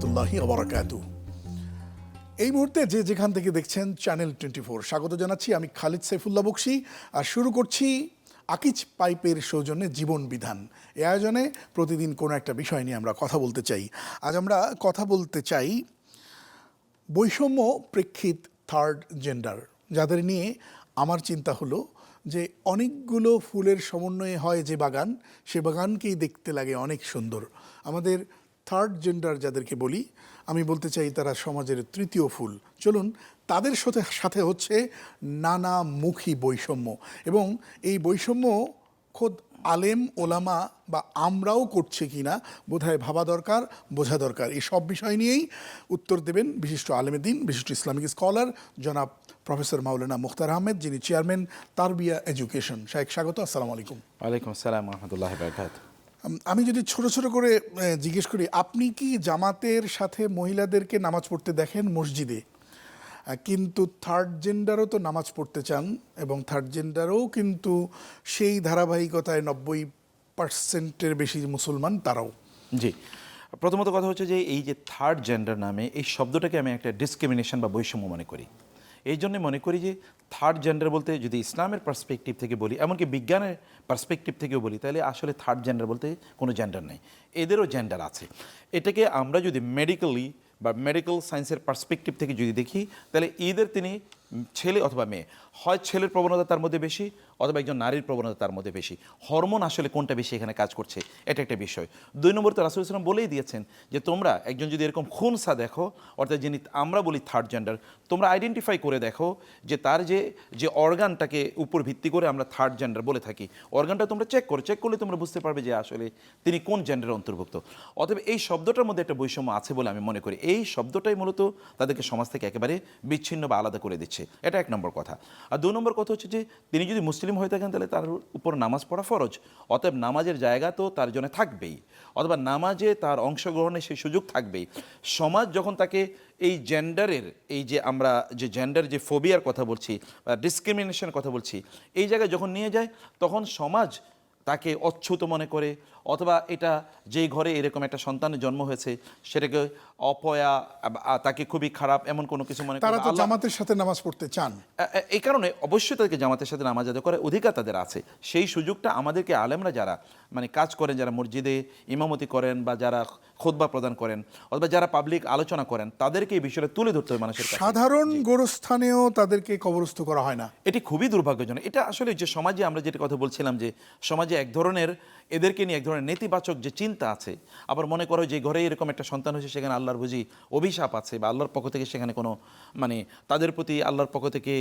রহমতুল্লাহি ওয়া বারাকাতুহু। এই মুহূর্তে যে যেখান থেকে দেখছেন চ্যানেল 24 স্বাগত জানাচ্ছি। আমি খালিদ সাইফুল্লাহ বকশী আর শুরু করছি আকিজ পাইপের সৌজন্যে জীবন বিধান। এই আয়োজনে প্রতিদিন কোনো একটা বিষয় নিয়ে আমরা কথা বলতে চাই। আজ আমরা কথা বলতে চাই বৈষম্য প্রেক্ষিত থার্ড জেন্ডার, যাদের নিয়ে আমার চিন্তা হলো যে অনেকগুলো ফুলের সমন্বয়ে হয় যে বাগান, সে বাগানকেই দেখতে লাগে অনেক সুন্দর। আমাদের থার্ড জেন্ডার যাদেরকে বলি, আমি বলতে চাই তারা সমাজের তৃতীয় ফুল। চলুন তাদের সাথে হচ্ছে নানামুখী বৈষম্য, এবং এই বৈষম্য খোদ আলেম ওলামা বা আমরাও করছে কিনা বোধহয় ভাবা দরকার, বোঝা দরকার। এই সব বিষয় নিয়েই উত্তর দেবেন বিশিষ্ট আলেমেদ্দিন, বিশিষ্ট ইসলামিক স্কলার জনাব প্রফেসর মাওলানা মুখতার আহমেদ, যিনি চেয়ারম্যান তারবিয়া এডুকেশন। শাহেখ স্বাগত, আসসালামু আলাইকুম। ওয়ালাইকুম আসসালাম ওয়া রাহমাতুল্লাহি ওয়া বারাকাতুহু। আমি যদি ছোট ছোট করে জিজ্ঞেস করি, আপনি কি জামাতের সাথে মহিলাদেরকে নামাজ পড়তে দেখেন মসজিদে? কিন্তু থার্ড জেন্ডারও তো নামাজ পড়তে চান, এবং থার্ড জেন্ডারও কিন্তু সেই ধারাবাহিকতায় 90% বেশি মুসলমান তারাও। জি, প্রথমত কথা হচ্ছে যে এই যে থার্ড জেন্ডার নামে এই শব্দটাকে আমি একটা ডিসক্রিমিনেশন বা বৈষম্য মনে করি। এই জন্য মনে করি যে থার্ড জেন্ডার বলতে যদি ইসলামের পার্সপেক্টিভ থেকে বলি, এমনকি বিজ্ঞানের পার্সপেক্টিভ থেকেও বলি, তাহলে আসলে থার্ড জেন্ডার বলতে কোনো জেন্ডার নেই, এদেরও জেন্ডার আছে। এটাকে আমরা যদি মেডিকেলি বা মেডিকেল সায়েন্সের পার্সপেক্টিভ থেকে যদি দেখি, তাহলে এদের তিনি ছেলে অথবা মেয়ে, হয় ছেলের প্রবণতা তার মধ্যে বেশি অথবা একজন নারীর প্রবণতা তার মধ্যে বেশি। হরমোন আসলে কোনটা বেশি এখানে কাজ করছে, এটা একটা বিষয়। 2 নম্বর তো রাসূল সাল্লাল্লাহু আলাইহি ওয়াসাল্লাম বলেই দিয়েছেন যে তোমরা একজন যদি এরকম খুনসা দেখো, অর্থাৎ যিনি আমরা বলি থার্ড জেন্ডার, তোমরা আইডেন্টিফাই করে দেখো যে তার যে অর্গানটাকে উপর ভিত্তি করে আমরা থার্ড জেন্ডার বলে থাকি, অর্গানটা তোমরা চেক করলে তোমরা বুঝতে পারবে যে আসলে তিনি কোন জেন্ডারের অন্তর্ভুক্ত। অতএব এই শব্দটার মধ্যে একটা বৈষম্য আছে বলে আমি মনে করি। এই শব্দটাই মূলত তাদেরকে সমাজ থেকে একেবারে বিচ্ছিন্ন বা আলাদা করে দিচ্ছে, এটা 1 নম্বর কথা। আর 2 নম্বর কথা হচ্ছে যে তিনি যদি মুসলিম হয়ে থাকেন তাহলে তার উপর নামাজ পড়া ফরজ, অতএব নামাজের জায়গা তো তার জন্য থাকবেই, অথবা নামাজে তার অংশগ্রহণের সেই সুযোগ থাকবেই। সমাজ যখন তাকে এই জেন্ডারের, এই যে আমরা যে জেন্ডার যে ফোবিয়ার কথা বলছি বা ডিসক্রিমিনেশনের কথা বলছি, এই জায়গায় যখন নিয়ে যায় তখন সমাজ তাকে অচ্ছুত মনে করে, অথবা এটা যেই ঘরে এরকম একটা সন্তানের জন্ম হয়েছে সেটাকে অপয়া, তাকে খুবই খারাপ এমন কোনো কিছু মনে করে। তারা তো জামাতের সাথে নামাজ পড়তে চান, এই কারণে অবশ্যই তাদেরকে জামাতের সাথে নামাজ আদায় করার অধিকার তাদের আছে। সেই সুযোগটা আমাদেরকে আলেমরা যারা কাজ করেন, যারা মসজিদে ইমামতি করেন বা যারা খুতবা প্রদান করেন অথবা যারা পাবলিক আলোচনা করেন, তাদেরকে এই বিষয়টা তুলে ধরতে হবে মানুষের কাছে। সাধারণ গোরস্থানেও তাদেরকে কবরস্থ করা হয় না, এটি খুবই দুর্ভাগ্যজনক। এটা আসলে যে সমাজে আমরা যেটা কথা বলছিলাম যে সমাজে এক ধরনের এদেরকে নিয়ে এক ধরনের নেতিবাচক যে চিন্তা আছে। আবার মনে করো যে ঘরে এরকম একটা সন্তান হয়েছে সেখানে আল্লাহর বুঝি অভিশাপ আছে বা আল্লাহর পক্ষ থেকে সেখানে কোনো তাদের প্রতি আল্লাহর পক্ষ থেকে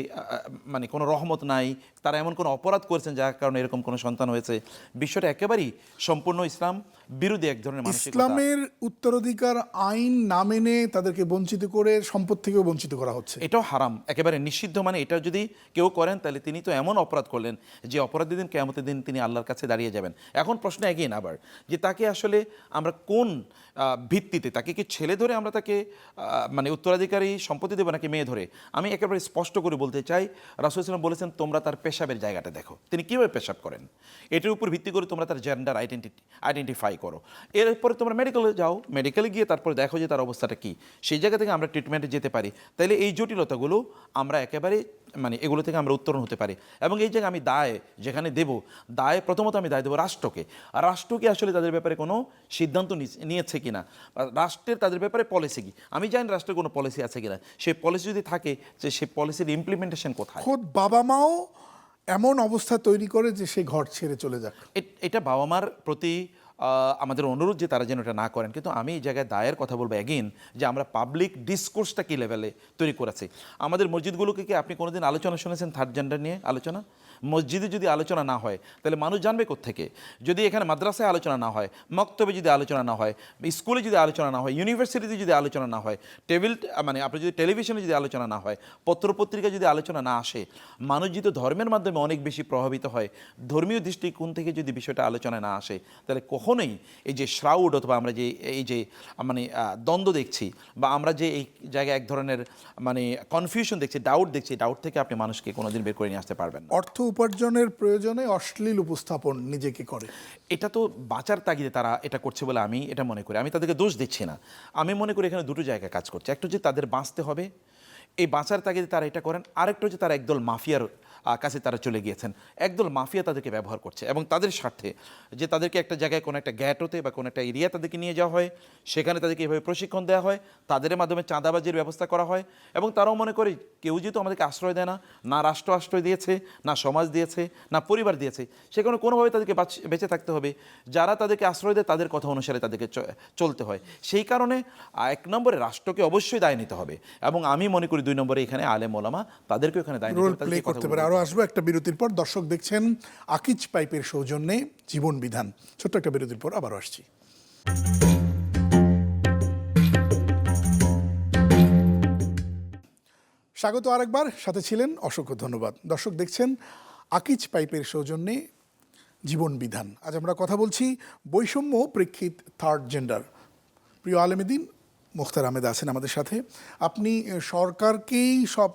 কোনো রহমত নাই, তারা এমন কোনো অপরাধ করেছেন যার কারণে এরকম কোনো সন্তান হয়েছে। বিষয়টা একেবারেই সম্পূর্ণ ইসলাম বিরোধী এক ধরনের মানসিকতা। ইসলামের উত্তরাধিকার আইন না মেনে তাদেরকে বঞ্চিত করে সম্পদ থেকেও বঞ্চিত করা হচ্ছে, এটাও হারাম, একেবারে নিষিদ্ধ। এটা যদি কেউ করেন তাহলে তিনি তো এমন অপরাধ করলেন যে অপরাধী দিন কিয়ামতের দিন তিনি আল্লাহর কাছে দাঁড়িয়ে যাবেন। এখন প্রশ্ন এগেইন আবার যে তাকে আসলে আমরা কোন ভিত্তিতে, তাকে কি ছেলে ধরে আমরা তাকে উত্তরাধিকারী সম্পত্তি দেবো নাকি মেয়ে ধরে? আমি একেবারে স্পষ্ট করে বলতে চাই, রাসূল সাল্লাল্লাহু আলাইহি ওয়াসাল্লাম বলেছেন তোমরা তার পেশাবের জায়গাটা দেখো, তিনি কীভাবে পেশাব করেন, এটার উপর ভিত্তি করে তোমরা তার জেন্ডার আইডেন্টিফাই করো। এরপরে তোমরা মেডিকেলে যাও, মেডিকেলে গিয়ে তারপরে দেখো যে তার অবস্থাটা কী, সেই জায়গা থেকে আমরা ট্রিটমেন্টে যেতে পারি। তাইলে এই জটিলতাগুলো আমরা একেবারে এগুলো থেকে আমরা উত্তরণ হতে পারি। এবং এই জায়গায় আমি যেখানে দেব দায়, প্রথমত আমি দায় দেবো রাষ্ট্রকে। আর রাষ্ট্রকে আসলে তাদের ব্যাপারে কোনো সিদ্ধান্ত নিয়েছে কিনা, রাষ্ট্রের তাদের ব্যাপারে পলিসি কি, আমি জানি রাষ্ট্রের কোনো পলিসি আছে কিনা, সেই পলিসি যদি থাকে যে সেই পলিসির ইমপ্লিমেন্টেশন কোথায়। খোদ বাবা মাও এমন অবস্থা তৈরি করে যে সে ঘর ছেড়ে চলে যাক। এটা বাবা মার প্রতি আমাদের অনুরোধ যে তারা যেন এটা না করেন। কিন্তু আমি এই জায়গায় দায়ের কথা বলবো এগেইন যে আমরা পাবলিক ডিসকোর্সটা কী লেভেলে তৈরি করেছি। আমাদের মসজিদগুলোকে কি আপনি কোনোদিন আলোচনা শুনেছেন থার্ড জেন্ডার নিয়ে আলোচনা? মসজিদে যদি আলোচনা না হয় তাহলে মানুষ জানবে কোত্থেকে? যদি এখানে মাদ্রাসায় আলোচনা না হয়, মক্তবে যদি আলোচনা না হয়, স্কুলে যদি আলোচনা না হয়, ইউনিভার্সিটিতে যদি আলোচনা না হয়, আপনি যদি টেলিভিশনে যদি আলোচনা না হয়, পত্রপত্রিকায় যদি আলোচনা না আসে, মানুষ যদি ধর্মের মাধ্যমে অনেক বেশি প্রভাবিত হয়, ধর্মীয় দৃষ্টিকোণ থেকে যদি বিষয়টা আলোচনা না আসে, তাহলে কখন কখনোই এই যে শ্রাউড অথবা আমরা যে এই যে মানে দ্বন্দ্ব দেখছি বা আমরা যে এই জায়গায় এক ধরনের মানে কনফিউশন দেখছি, ডাউট দেখছি, ডাউট থেকে আপনি মানুষকে কোনোদিন বের করে নিয়ে আসতে পারবেন না। অর্থ উপার্জনের প্রয়োজনে অশ্লীল উপস্থাপন নিজেকে করে, এটা তো বাঁচার তাগিদে তারা এটা করছে বলে আমি এটা মনে করি। আমি তাদেরকে দোষ দিচ্ছি না, আমি মনে করি এখানে দুটো জায়গায় কাজ করছে। একটা হচ্ছে তাদের বাঁচতে হবে, এই বাঁচার তাগিদে তারা এটা করেন। আরেকটা হচ্ছে তারা একদল মাফিয়ার কাছে তারা চলে গিয়েছেন, একদল মাফিয়া তাদেরকে ব্যবহার করছে এবং তাদের স্বার্থে যে তাদেরকে একটা জায়গায় কোনো একটা গ্যাটোতে বা কোনো একটা এরিয়া তাদেরকে নিয়ে যাওয়া হয়, সেখানে তাদেরকে এভাবে প্রশিক্ষণ দেওয়া হয়, তাদের মাধ্যমে চাঁদাবাজির ব্যবস্থা করা হয় এবং তারাও মনে করে কেউ যেহেতু আমাদেরকে আশ্রয় দেয় না, না রাষ্ট্র আশ্রয় দিয়েছে, না সমাজ দিয়েছে, না পরিবার দিয়েছে, সেখানে কোনোভাবে তাদেরকে বেঁচে থাকতে হবে। যারা তাদেরকে আশ্রয় দেয় তাদের কথা অনুসারে তাদেরকে চলতে হয়। সেই কারণে এক নম্বরে রাষ্ট্রকে অবশ্যই দায় নিতে হবে এবং আমি মনে করি 2 নম্বরে এখানে আলেম ওলামা তাদেরকেও এখানে দায় নিতে রোল হবে, প্লে তাদেরকে করতে কথা পারে। বলতে আরও আসবো একটা বিরতির পর। দর্শক দেখছেন আকিজ পাইপের সৌজন্যে জীবন বিধান। ছোট্ট একটা বিরতির পর আবারও আসছি। স্বাগত আরেকবার, সাথে ছিলেন অসংখ্য ধন্যবাদ। দর্শক দেখছেন আকিজ পাইপের সৌজন্যে জীবন বিধান। আজ আমরা কথা বলছি বৈষম্য প্রেক্ষিত থার্ড জেন্ডার। প্রিয় আলেমদ্দিন মুখতার আহমেদ আছেন আমাদের সাথে। আপনি সরকারকেই সব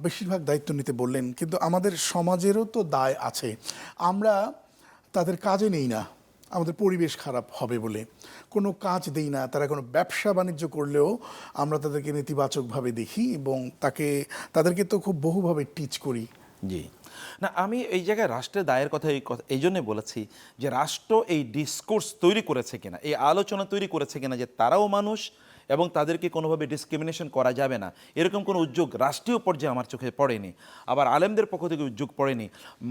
বেশিরভাগ দায়িত্ব নিতে বললেন, কিন্তু আমাদের সমাজেরও তো দায় আছে। আমরা তাদের কাজে নেই না, আমাদের পরিবেশ খারাপ হবে বলে কোনো কাজ দেই না। তারা কোনো ব্যবসা বাণিজ্য করলেও আমরা তাদেরকে নেতিবাচকভাবে দেখি এবং তাদেরকে তো খুব বহুভাবে টিচ করি। জি না, আমি এই জায়গায় রাষ্ট্রের দায়ের কথা এই জন্যে বলেছি যে রাষ্ট্র এই ডিসকোর্স তৈরি করেছে কিনা, এই আলোচনা তৈরি করেছে কিনা যে তারাও মানুষ এবং তাদেরকে কোনোভাবে ডিসক্রিমিনেশন করা যাবে না, এরকম কোনো উদ্যোগ রাষ্ট্রীয় পর্যায়ে আমার চোখে পড়েনি। আবার আলেমদের পক্ষ থেকে উদ্যোগ পড়েনি।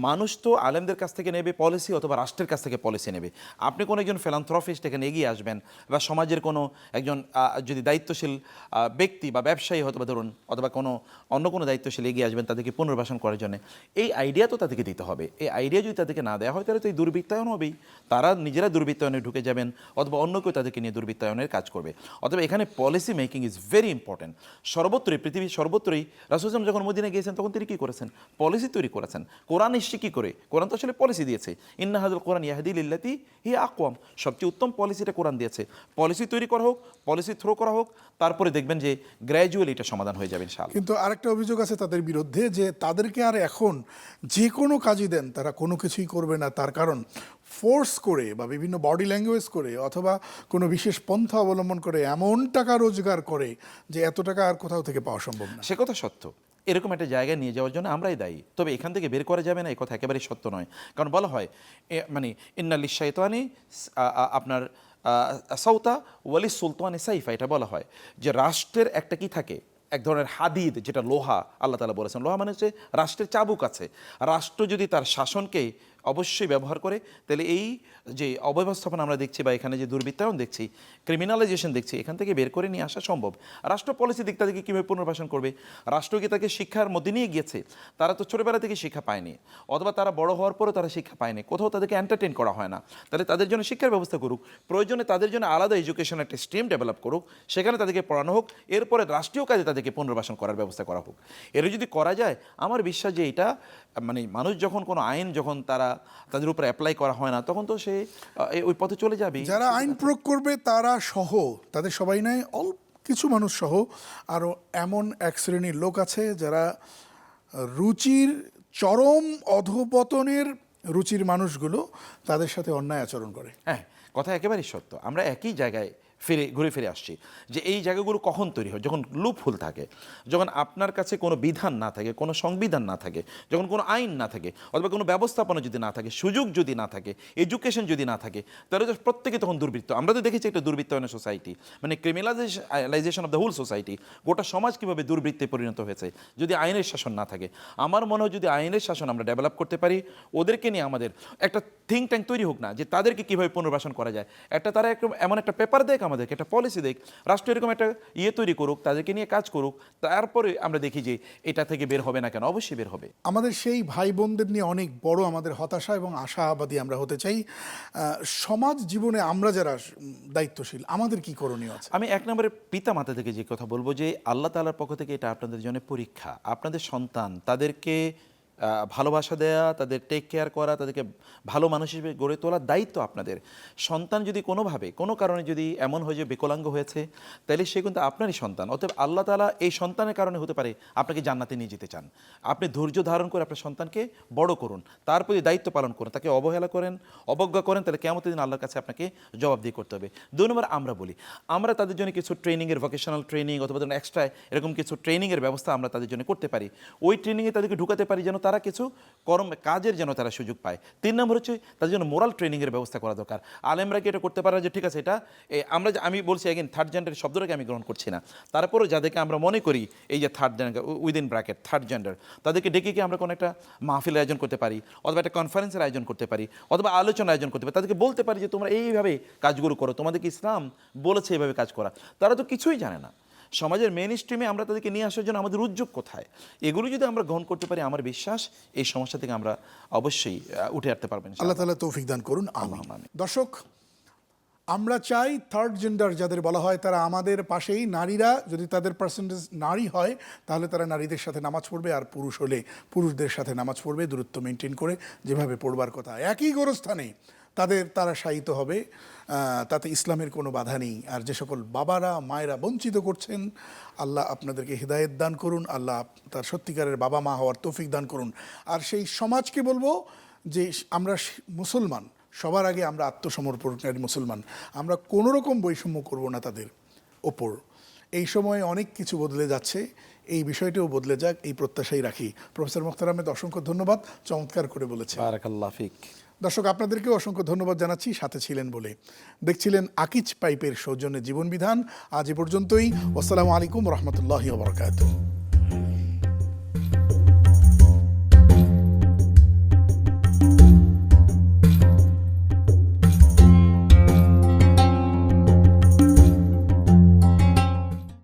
মানুষ তো আলেমদের কাছ থেকে নেবে পলিসি অথবা রাষ্ট্রের কাছ থেকে পলিসি নেবে। আপনি কোনো একজন ফিলান্থ্রপিস্ট এখানে এগিয়ে আসবেন বা সমাজের কোনো একজন যদি দায়িত্বশীল ব্যক্তি বা ব্যবসায়ী অথবা ধরুন অথবা অন্য কোনো দায়িত্বশীল এগিয়ে আসবেন তাদেরকে পুনর্বাসন করার জন্য, এই আইডিয়া তো তাদেরকে দিতে হবে। এই আইডিয়া যদি তাদেরকে না দেওয়া হয় তাহলে তো এই দুর্বৃত্তায়ন হবেই, তারা নিজেরা দুর্বৃত্তায়নে ঢুকে যাবেন অথবা অন্য কেউ তাদেরকে নিয়ে দুর্বৃত্তায়নের কাজ করবে। অথবা এখানে policy making is very important. সর্বত্রই পৃথিবীর সর্বত্রই রাসূল সাল্লাল্লাহু যখন মদিনা গিয়েছেন তখন তিনি কী করেছেন? পলিসি তৈরি করেছেন। কোরআন এসছে কী করে? কোরআন তো আসলে পলিসি দিয়েছে, ইন্না হাযাল কোরআন ইয়াহদি লিল্লাতী হিয়া আকওয়াম। সবচেয়ে উত্তম পলিসিটা কোরআন দিয়েছে। পলিসি তৈরি করা হোক, পলিসি থ্রো করা হোক, তারপরে দেখবেন যে গ্র্যাজুয়ালি এটা সমাধান হয়ে যাবে ইনশাআল্লাহ। কিন্তু আরেকটা অভিযোগ আছে তাদের বিরুদ্ধে যে তাদেরকে আর এখন যে কোনো কাজই দেন তারা কোনো কিছুই করবে না। তার কারণ ফোর্স করে বা বিভিন্ন বডি ল্যাঙ্গুয়েজ করে অথবা কোনো বিশেষ পন্থা অবলম্বন করে এমন টাকা রোজগার করে যে এত টাকা আর কোথাও থেকে পাওয়া সম্ভব না। সে কথা সত্য, এরকম একটা জায়গায় নিয়ে যাওয়ার জন্য আমরাই দায়ী। তবে এখান থেকে বের করা যাবে না এই কথা একেবারেই সত্য নয়। কারণ বলা হয় মানে ইন্নাল শাইতানি আপনার সাউতা ওয়ালি সুলতানি সাইফা, এটা বলা হয় যে রাষ্ট্রের একটা কি থাকে, এক ধরনের হাদিদ, যেটা লোহা, আল্লাহ তাআলা বলেছেন লোহা মানে হচ্ছে রাষ্ট্রের চাবুক আছে। রাষ্ট্র যদি তার শাসনকে অবশ্যই ব্যবহার করে তাহলে এই যে অব্যবস্থাপনা আমরা দেখছি বা এখানে যে দুর্বৃত্তায়ন দেখছি, ক্রিমিনালাইজেশন দেখছি, এখান থেকে বের করে নিয়ে আসা সম্ভব। রাষ্ট্র পলিসি দিক তাদেরকে কীভাবে পুনর্বাসন করবে? রাষ্ট্র কি তাকে শিক্ষার মধ্যে নিয়ে গিয়েছে? তারা তো ছোটোবেলা থেকে শিক্ষা পায়নি, অথবা তারা বড় হওয়ার পরেও তারা শিক্ষা পায়নি, কোথাও তাদেরকে এন্টারটেইন করা হয় না। তাহলে তাদের জন্য শিক্ষার ব্যবস্থা করুক, প্রয়োজনে তাদের জন্য আলাদা এডুকেশন একটা স্ট্রিম ডেভেলপ করুক, সেখানে তাদেরকে পড়ানো হোক, এরপরে রাষ্ট্রীয় কাজে তাদেরকে পুনর্বাসন করার ব্যবস্থা করা হোক। এর যদি করা যায় আমার বিশ্বাস যে এটা মানে মানুষ যখন কোনো আইন যখন তাদের উপর অ্যাপ্লাই করা হয় না তখন তো সে ওই পথে চলে যাবে। যারা আইন প্রয়োগ করবে তারা সহ, তাদের সবাই নয়, অল্প কিছু মানুষ সহ আরও এমন এক শ্রেণীর লোক আছে যারা রুচির চরম অধপতনের রুচির মানুষগুলো তাদের সাথে অন্যায় আচরণ করে। হ্যাঁ, কথা একেবারেই সত্য। আমরা একই জায়গায় ঘুরে ফিরে আসছি যে এই জায়গাগুলো কখন তৈরি হয়, যখন লুপহোল থাকে, যখন আপনার কাছে কোনো বিধান না থাকে, কোনো সংবিধান না থাকে, যখন কোনো আইন না থাকে, অথবা কোনো ব্যবস্থাপনা যদি না থাকে, সুযোগ যদি না থাকে, এডুকেশন যদি না থাকে, তাহলে তো প্রত্যেকে তখন দুর্বৃত্ত। আমরা তো দেখেছি একটা দুর্বৃত্তায়নের সোসাইটি, মানে criminalisation of the whole society, গোটা সমাজ কীভাবে দুর্বৃত্তে পরিণত হয়েছে যদি আইনের শাসন না থাকে। আমার মনে হয় যদি আইনের শাসন আমরা ডেভেলপ করতে পারি, ওদেরকে নিয়ে আমাদের একটা থিঙ্ক ট্যাঙ্ক তৈরি হোক না যে তাদেরকে কীভাবে পুনর্বাসন করা যায়, তারা এমন একটা পেপার দেখ, আমাদেরকে একটা পলিসি দেখ, রাষ্ট্র এরকম একটা তৈরি করুক, তাদেরকে নিয়ে কাজ করুক, তারপরে আমরা দেখি যে এটা থেকে বের হবে না কেন, অবশ্যই বের হবে। আমাদের সেই ভাই বোনদের নিয়ে অনেক বড় আমাদের হতাশা এবং আশাবাদী আমরা হতে চাই। সমাজ জীবনে আমরা যারা দায়িত্বশীল আমাদের কি করণীয় আছে? আমি এক নম্বরে পিতা মাতা থেকে যে কথা বলবো যে আল্লাহ তাআলার পক্ষ থেকে এটা আপনাদের জন্য পরীক্ষা। আপনাদের সন্তান, তাদেরকে ভালোবাসা দেয়া, তাদের টেক কেয়ার করা, তাদেরকে ভালো মানুষ হিসেবে গড়ে তোলার দায়িত্ব আপনাদের। সন্তান যদি কোনোভাবে কোনো কারণে যদি এমন হয় যে বিকলাঙ্গ হয়েছে, তাহলে সে কিন্তু আপনারই সন্তান। অতএব আল্লাহ তাআলা এই সন্তানের কারণে হতে পারে আপনাকে জান্নাতে নিয়ে যেতে চান। আপনি ধৈর্য ধারণ করে আপনার সন্তানকে বড় করুন, তার প্রতি দায়িত্ব পালন করুন। তাকে অবহেলা করেন, অবজ্ঞা করেন, তাহলে কিয়ামতের দিন আল্লাহর কাছে আপনাকে জবাবদিহি করতে হবে। 2 নম্বর, আমরা বলি আমরা তাদের জন্য কিছু ট্রেনিংয়ের, ভোকেশনাল ট্রেনিং অথবা ধরুন এক্সট্রা এরকম কিছু ট্রেনিংয়ের ব্যবস্থা আমরা তাদের জন্য করতে পারি। ওই ট্রেনিংয়ে তাদেরকে ঢুকাতে পারি যেন তারা কিছু কাজের যেন তারা সুযোগ পায়। 3 নম্বর হচ্ছে তাদের জন্য মোরাল ট্রেনিংয়ের ব্যবস্থা করা দরকার। আলেমরা কি এটা করতে পারে যে ঠিক আছে এটা আমি বলছি এগেন থার্ড জেন্ডার শব্দটাকে আমি গ্রহণ করছি না, তারপরেও যাদেরকে আমরা মনে করি এই যে third gender, within bracket third gender, তাদেরকে ডেকে কি আমরা কোনো একটা মাহফিল আয়োজন করতে পারি, অথবা একটা কনফারেন্সের আয়োজন করতে পারি, অথবা আলোচনা আয়োজন করতে পারি। তাদেরকে বলতে পারি যে তোমরা এইভাবে কাজগুলো করো, তোমাদেরকে ইসলাম বলেছে এইভাবে কাজ করা। তারা তো কিছুই জানে না। সমাজের মেন স্ট্রিমে আমরা তাদেরকে নিয়ে আসার জন্য আমাদের উদ্যোগ কোথায়? এগুলো যদি আমরা গ্রহণ করতে পারি, আমার বিশ্বাস এই সমস্যা থেকে আমরা অবশ্যই উঠে আসতে পারবেন। আল্লাহ তাআলা তৌফিক দান করুন, আমিন। আমিন। দর্শক, আমরা চাই থার্ড জেন্ডার যাদের বলা হয় তারা আমাদের পাশেই। নারীরা যদি তাদের পার্সেন্টেজ নারী হয় তাহলে তারা নারীদের সাথে নামাজ পড়বে, আর পুরুষ হলে পুরুষদের সাথে নামাজ পড়বে, দূরত্ব মেনটেন করে যেভাবে পড়বার কথা। একই গোরস্থানে তারা শায়িত হবে, তাতে ইসলামের কোনো বাধা নেই। আর যে সকল বাবারা মায়েরা বঞ্চিত করছেন, আল্লাহ আপনাদেরকে হিদায়েত দান করুন, আল্লাহ তার সত্যিকারের বাবা মা হওয়ার তৌফিক দান করুন। আর সেই সমাজকে বলবো যে আমরা মুসলমান, সবার আগে আমরা আত্মসমর্পণকারী মুসলমান, আমরা কোনো রকম বৈষম্য করব না তাদের ওপর। এই সময়ে অনেক কিছু বদলে যাচ্ছে, এই বিষয়টিও বদলে যাক, এই প্রত্যাশাই রাখি। প্রফেসর মুখতার আহমেদ, অসংখ্য ধন্যবাদ, চমৎকার করে বলেছেন। বারাকাল্লাহ ফিক। দর্শক, আপনাদেরকেও অসংখ্য ধন্যবাদ জানাচ্ছি সাথে ছিলেন বলে। দেখছিলেন আকিজ পাইপের সৌজন্যে জীবন বিধান। আজ এ পর্যন্তই। আসসালামু আলাইকুম রহমতুল্লাহি ওয়া বারাকাতুহু।